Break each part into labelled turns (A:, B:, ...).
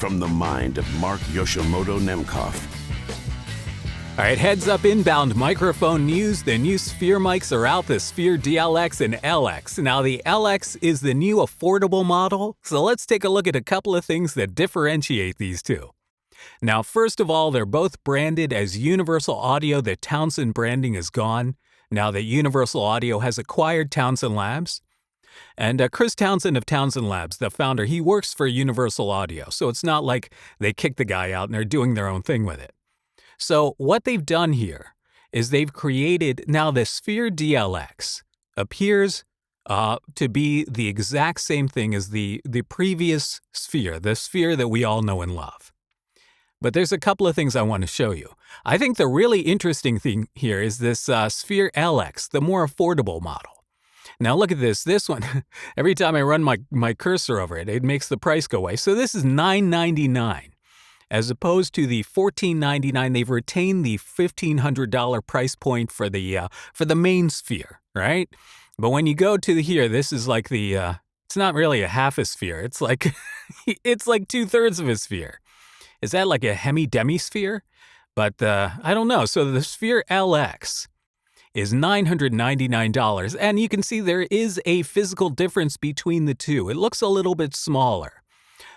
A: From the mind of Mark Yoshimoto Nemkov.
B: All right, heads up inbound microphone news. The new Sphere mics are out, the Sphere DLX and LX. Now, the LX is the new affordable model, so let's take a look at a couple of things that differentiate these two. Now, first of all, they're both branded as Universal Audio. The Townsend branding is gone now that Universal Audio has acquired Townsend Labs. And Chris Townsend of Townsend Labs, the founder, he works for Universal Audio, so it's not like they kicked the guy out and they're doing their own thing with it. So what they've done here is they've created, now the Sphere DLX appears to be the exact same thing as the previous Sphere, the Sphere that we all know and love. But there's a couple of things I want to show you. I think the really interesting thing here is this Sphere LX, the more affordable model. Now look at this. This one, every time I run my cursor over it, it makes the price go away. So this is $999 as opposed to the $1499. They've retained the $1,500 price point for the main Sphere, right? But when you go to here, this is like it's not really a half a sphere. It's like it's like 2/3 of a sphere. Is that like a demi-sphere? But I don't know. So the Sphere LX is $999, and you can see there is a physical difference between the two. It looks a little bit smaller.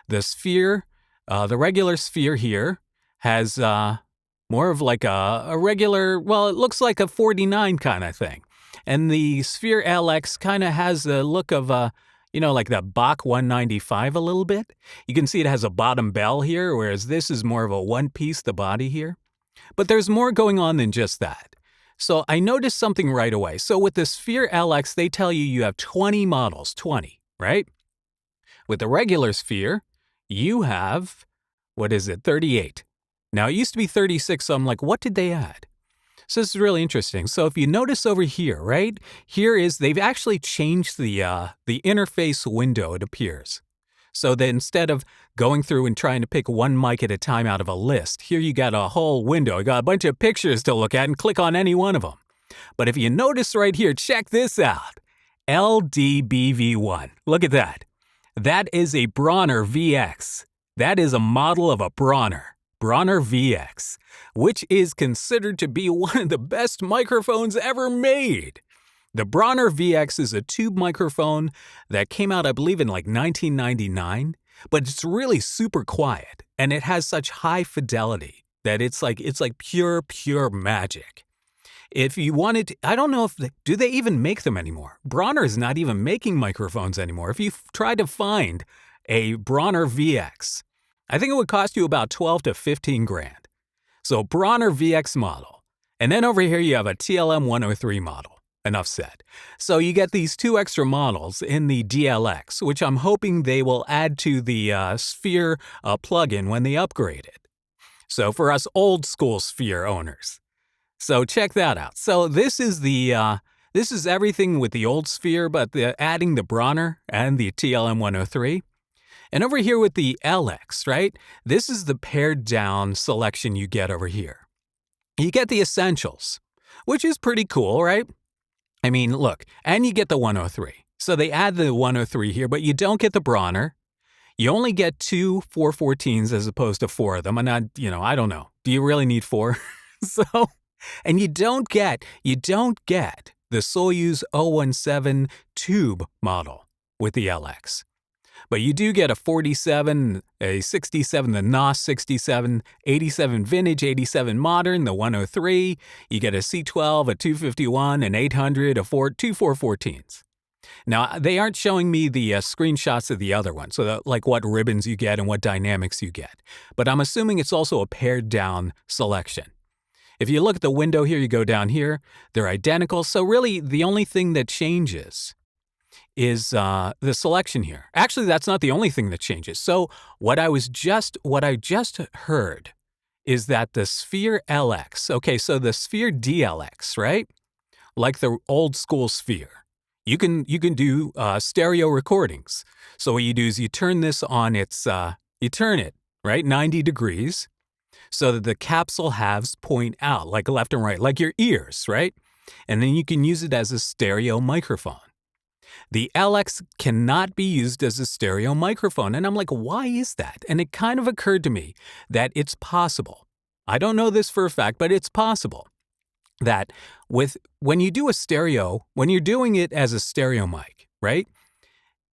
B: The Sphere, the regular Sphere here, has more of like a regular, well, it looks like a 49 kind of thing. And the Sphere LX kind of has the look of like the Bach 195 a little bit. You can see it has a bottom bell here, whereas this is more of a one-piece, the body here. But there's more going on than just that. So I noticed something right away. So with the Sphere LX, they tell you have 20 models, 20, right? With the regular Sphere, you have, 38. Now it used to be 36, so I'm like, what did they add? So this is really interesting. So if you notice over here, right? Here is, they've actually changed the interface window, it appears. So that instead of going through and trying to pick one mic at a time out of a list, here you got a whole window. You got a bunch of pictures to look at and click on any one of them. But if you notice right here, check this out. LDBV1. Look at that. That is a Brauner VX. That is a model of a Brauner VX, which is considered to be one of the best microphones ever made. The Brauner VX is a tube microphone that came out, I believe, in like 1999, but it's really super quiet, and it has such high fidelity that it's like pure magic. If you wanted to, I don't know do they even make them anymore? Brauner is not even making microphones anymore. If you try to find a Brauner VX, I think it would cost you about 12 to 15 grand. So Brauner VX model. And then over here you have a TLM 103 model. Enough said. So you get these two extra models in the DLX, which I'm hoping they will add to the Sphere plugin when they upgrade it. So for us old school Sphere owners. So check that out. So this is this is everything with the old Sphere, but adding the Brauner and the TLM 103. And over here with the LX, right? This is the pared down selection you get over here. You get the essentials, which is pretty cool, right? I mean, look, and you get the 103. So they add the 103 here, but you don't get the Brauner. You only get 2 414s as opposed to 4 of them. And I don't know. Do you really need 4? And you don't get the Soyuz 017 tube model with the LX. But you do get a 47, a 67, the NOS 67, 87 Vintage, 87 Modern, the 103. You get a C12, a 251, an 800, two 414s. Now, they aren't showing me the screenshots of the other ones, so like what ribbons you get and what dynamics you get. But I'm assuming it's also a pared down selection. If you look at the window here, you go down here, they're identical. So really, the only thing that changes is the selection here. Actually, that's not the only thing that changes. So what I just heard is that the Sphere LX, okay, so the Sphere DLX, right? Like the old school Sphere, you can do stereo recordings. So what you do is you turn this on you turn it, right, 90 degrees, so that the capsule halves point out, like left and right, like your ears, right? And then you can use it as a stereo microphone. The LX cannot be used as a stereo microphone. And I'm like, why is that? And it kind of occurred to me that it's possible. I don't know this for a fact, but it's possible that when you do a stereo, when you're doing it as a stereo mic, right?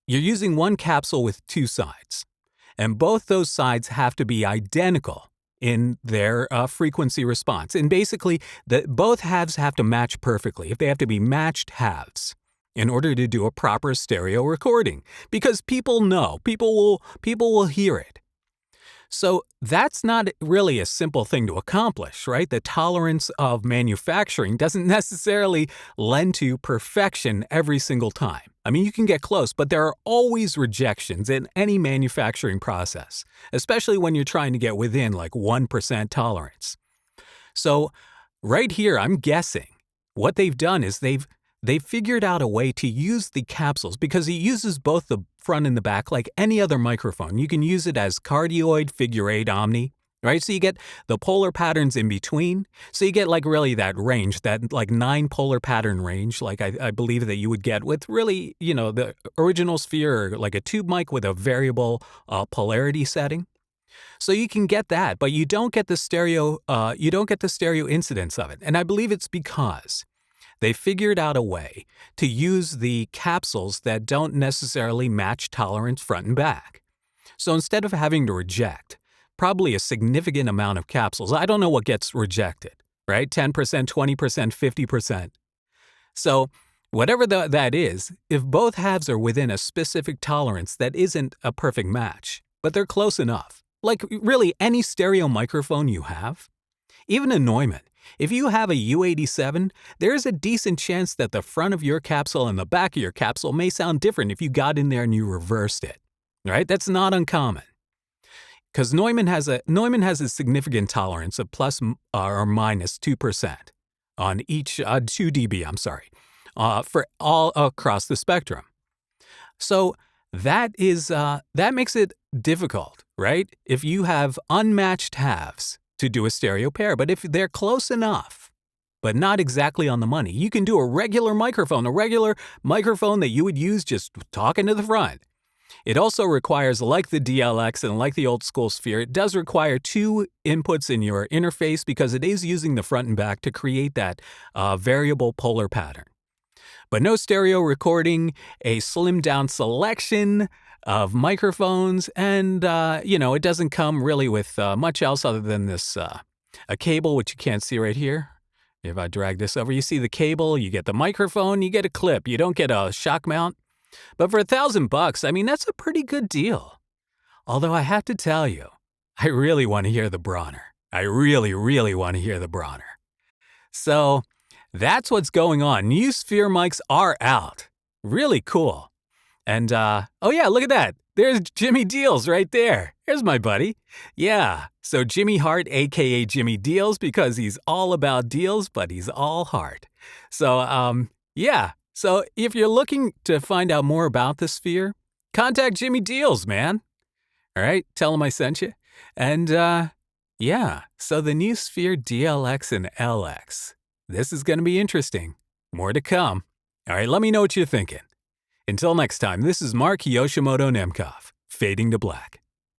B: You're using one capsule with two sides, and both those sides have to be identical in their frequency response. And basically, both halves have to match perfectly. If they have to be matched halves in order to do a proper stereo recording, because people will hear it. So that's not really a simple thing to accomplish, right? The tolerance of manufacturing doesn't necessarily lend to perfection every single time. I mean, you can get close, but there are always rejections in any manufacturing process, especially when you're trying to get within like 1% tolerance. So right here, I'm guessing what they've done is they've figured out a way to use the capsules, because it uses both the front and the back like any other microphone. You can use it as cardioid, figure 8, omni, right? So you get the polar patterns in between. So you get like really that range, that like 9 polar pattern range, like I believe that you would get with really, the original Sphere, or like a tube mic with a variable polarity setting. So you can get that, but you don't get the stereo incidence of it. And I believe it's because they figured out a way to use the capsules that don't necessarily match tolerance front and back. So instead of having to reject probably a significant amount of capsules, I don't know what gets rejected, right? 10%, 20%, 50%. So whatever that is, if both halves are within a specific tolerance that isn't a perfect match, but they're close enough, like really any stereo microphone you have, even a Neumann, if you have a U87, there's a decent chance that the front of your capsule and the back of your capsule may sound different if you got in there and you reversed it, right? That's not uncommon. Because Neumann has a significant tolerance of plus or minus 2% on each 2 dB, for all across the spectrum. So that makes it difficult, right? If you have unmatched halves to do a stereo pair, but if they're close enough, but not exactly on the money, you can do a regular microphone that you would use just talking to the front. It also requires, like the DLX and like the old school Sphere, it does require 2 inputs in your interface because it is using the front and back to create that variable polar pattern. But no stereo recording, a slimmed down selection of microphones, and, it doesn't come really with much else other than this, a cable, which you can't see right here. If I drag this over, you see the cable, you get the microphone, you get a clip, you don't get a shock mount. But for $1,000, I mean, that's a pretty good deal. Although I have to tell you, I really want to hear the Brauner. I really, really want to hear the Brauner. So that's what's going on. New Sphere mics are out. Really cool. And, oh yeah, look at that. There's Jimmy Deals right there. Here's my buddy. Yeah, so Jimmy Hart, a.k.a. Jimmy Deals, because he's all about deals, but he's all Hart. So, yeah. So if you're looking to find out more about the Sphere, contact Jimmy Deals, man. All right, tell him I sent you. And, yeah, so the new Sphere DLX and LX. This is going to be interesting. More to come. All right, let me know what you're thinking. Until next time, this is Mark Yoshimoto Nemkov, fading to black.